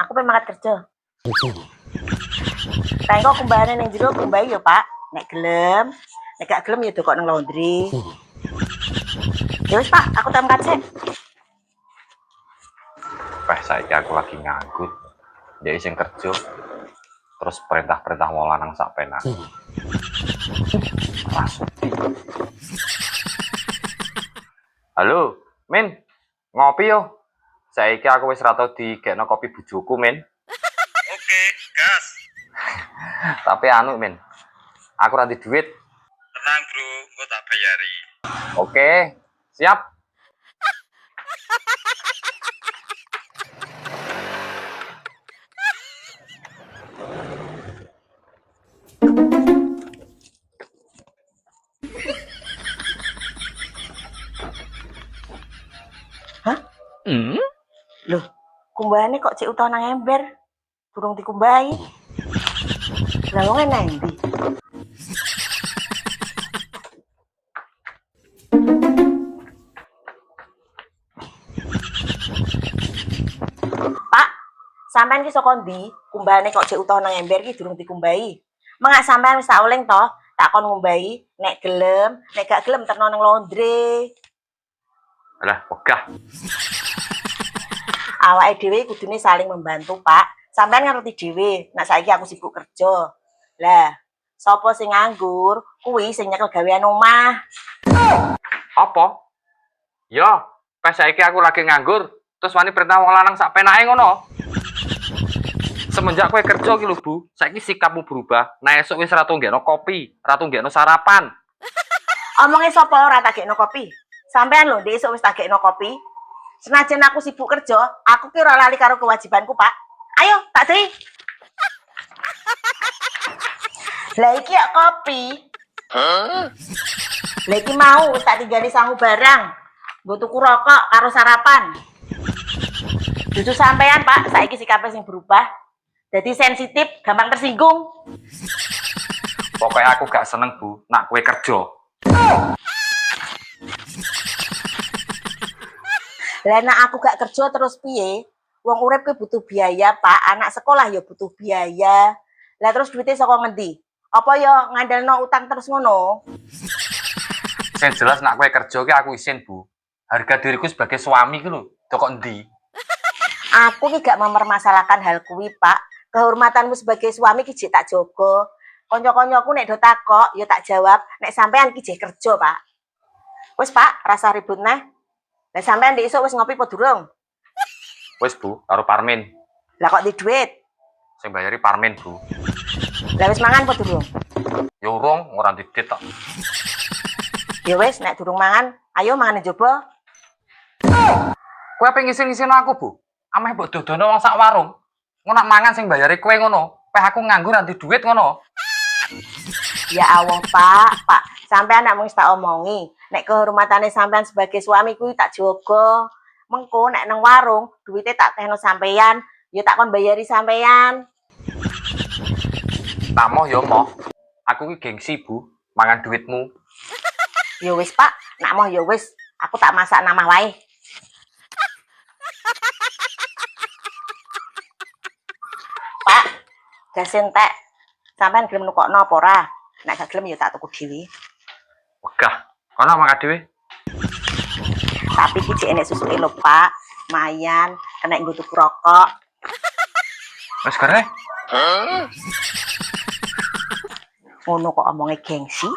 Aku pengen mangkat kerja. Tengok kumbahane ning jero kumbah ya, Pak. Nek gelem, nek gak gelem ya dokok nang laundry. Ya wis, Pak, aku tak mangkat sik. Saiki aku lagi nganggur. Dia iseng kerja. Terus perintah-perintah wong lanang sak penak. Halo, Min. Ngopi yo. Saiki aku wis ra tau digekno kopi bojoku, Min. Oke, gas. Tapi anu, Min. Aku ra duit. Tenang, Bro, gue tak bayari. Oke, siap. Hah? Loh, kumbahane kok cek utuh nang ember? Durung dikumbahi. Lah wong nang ndi? Pak, sampean ki saka ndi? Kumbahane kok cek utuh nang ember ki durung dikumbahi. Mengak sampean wis tak oleng to, tak kon ngumbahi, nek gelem, nek gak gelem terno nang laundry. Alah, wegah. Awake dhewe kudune saling membantu, Pak. Sampean ngerti dhewe, nek saiki aku sibuk kerja. Lah, sapa sing nganggur, kuwi sing nyekel gawean omah. Apa? Yo, pas saiki aku lagi nganggur, terus wani perintah wong lanang sak penake ngono. Semenjak kowe kerja ki lho, Bu, saiki sikapmu berubah. Nah, esuk wis ra tunggekno kopi, ra tunggekno sarapan. Omonge sapa ora tak gekno kopi? Sampean lho, ndek esuk wis tak gekno kopi. Senajan aku sibuk kerja, aku ki ora lali karo kewajibanku, Pak. Ayo, tak dei. Lah iki ya kopi. Lah iki mau wis tak tinggali sangu barang. Nggo tuku rokok karo sarapan. Justru sampean, Pak, saiki sikape sing berubah. Jadi sensitif, gampang tersinggung. Pokoknya aku gak seneng, Bu, nak kowe kerja. Lah nek aku gak kerja terus piye? Wong urip ki butuh biaya, Pak. Anak sekolah ya butuh biaya. Lah terus duitnya saka ngendi? Apa ya ngandelno utang terus ngono? Sing jelas nak kowe kerja ki aku isin, Bu. Harga diriku sebagai suami ki lho, kok endi? Aku ki gak mempermasalahkan hal kuwi, Pak. Kehormatanmu sebagai suami ki jek tak jaga. Kanca-kancaku nek do takok ya tak jawab, nek sampean ki jek kerja, Pak. Wis, Pak, rasa ribut neh. Lah sampean ndek esuk wis ngopi apa durung? Wis, Bu, karo Parmin. Lah kok di duit? Sing bayari Parmin, Bu. Lah wis mangan apa durung? Ya urung, ora didit tok. Ya wis, nek durung mangan, ayo mangan njaba. Kowe pengen ngisin-ngisin aku, Bu. Ameh mbok dodono wong sak warung. Ngono nak mangan sing bayari kowe ngono. Peh aku nganggur nanti duit ngono. Ya Allah, Pak. Sampean nak mung tak omongi. Nek kehormatane sampean sebagai suami kuwi tak jaga. Mengko nek nang warung, duitnya tak tehno sampean, ya tak kon bayari sampean. Tamoh ya moh. Aku ki gengsi, Bu, mangan duitmu. Ya wis, Pak. Nak mau ya wis, aku tak masak nama wae. Pak, gas entek. Sampean gelem nukokno apa ora? Nek gak gelem ya tak tuku dhewe. Wegah, kono makan dhewe. Tapi ki cek enek susuke lho, Pak. Mayan, kena nggo tuku rokok. Wes kere. Ngono kok omongnya gengsi.